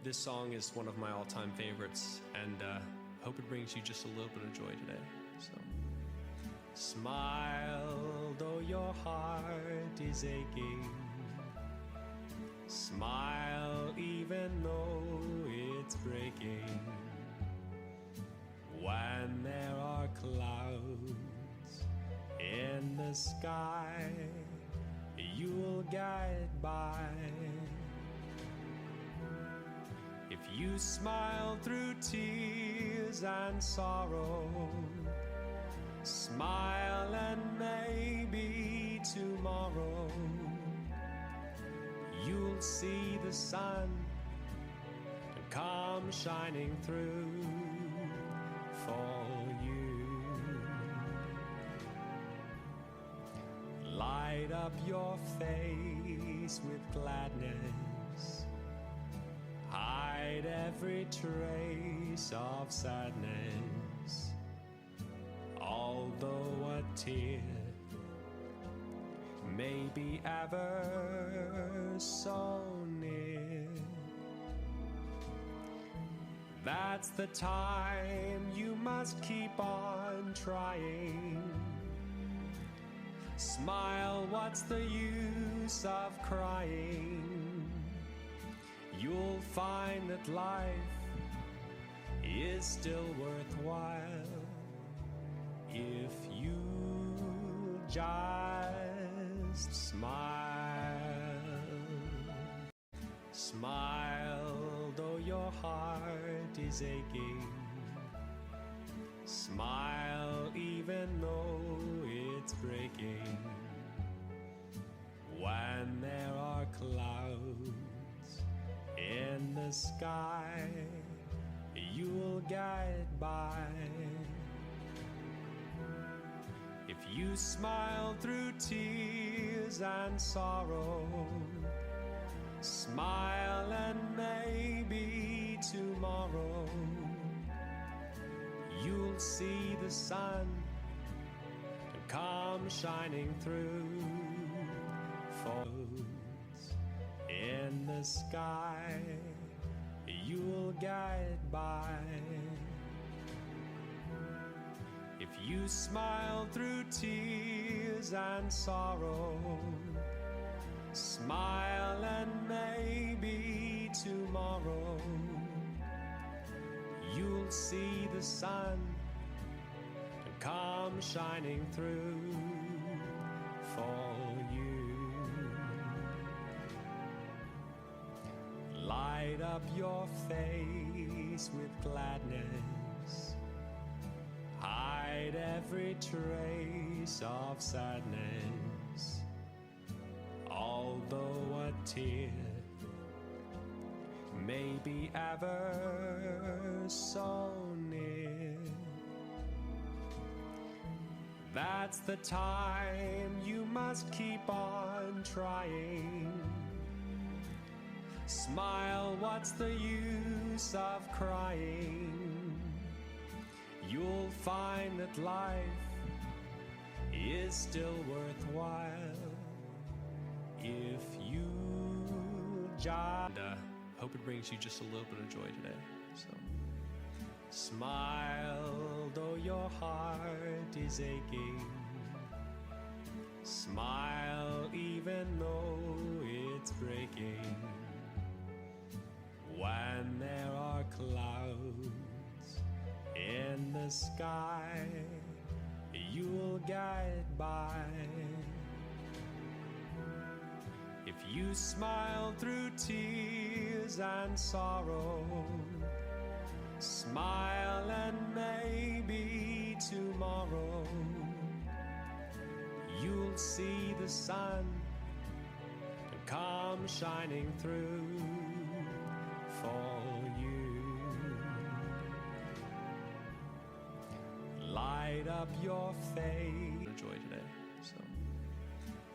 This song is one of my all-time favorites, and hope it brings you just a little bit of joy today. So, smile though your heart is aching. Smile even though it's breaking. When there are clouds in the sky, you'll get by. If you smile through tears and sorrow, smile and maybe tomorrow you'll see the sun come shining through for you. Light up your face with gladness. Hide every trace of sadness. Although a tear may be ever so near, that's the time you must keep on trying. Smile, what's the use of crying? You'll find that life is still worthwhile if you just smile. Smile though your heart is aching. Smile even though it's breaking. When there are clouds in the sky, you'll get by. If you smile through tears and sorrow, smile and maybe tomorrow you'll see the sun come shining through for in the sky, you'll get by. If you smile through tears and sorrow, smile and maybe tomorrow you'll see the sun come shining through for you. Light up your face with gladness. Hide every trace of sadness. Although a tear may be ever so near, that's the time you must keep on trying. Smile, what's the use of crying? You'll find that life is still worthwhile if you just... hope it brings you just a little bit of joy today. So, smile though your heart is aching. Smile even though it's breaking. When there are clouds in the sky, you'll get by. If you smile through tears and sorrow, smile and maybe tomorrow you'll see the sun come shining through for you. Light up your face. Joy today. So,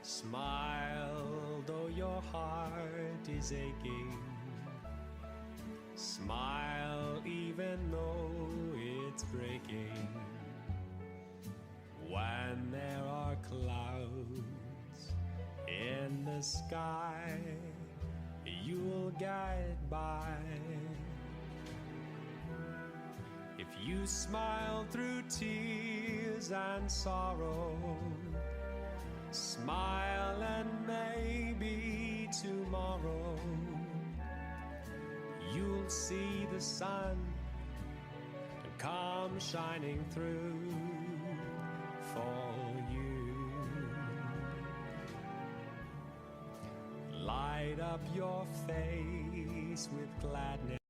smile though your heart is aching. Smile even though it's breaking. When there are clouds in the sky, you'll get by. You smile through tears and sorrow. Smile and maybe tomorrow you'll see the sun come shining through for you. Light up your face with gladness.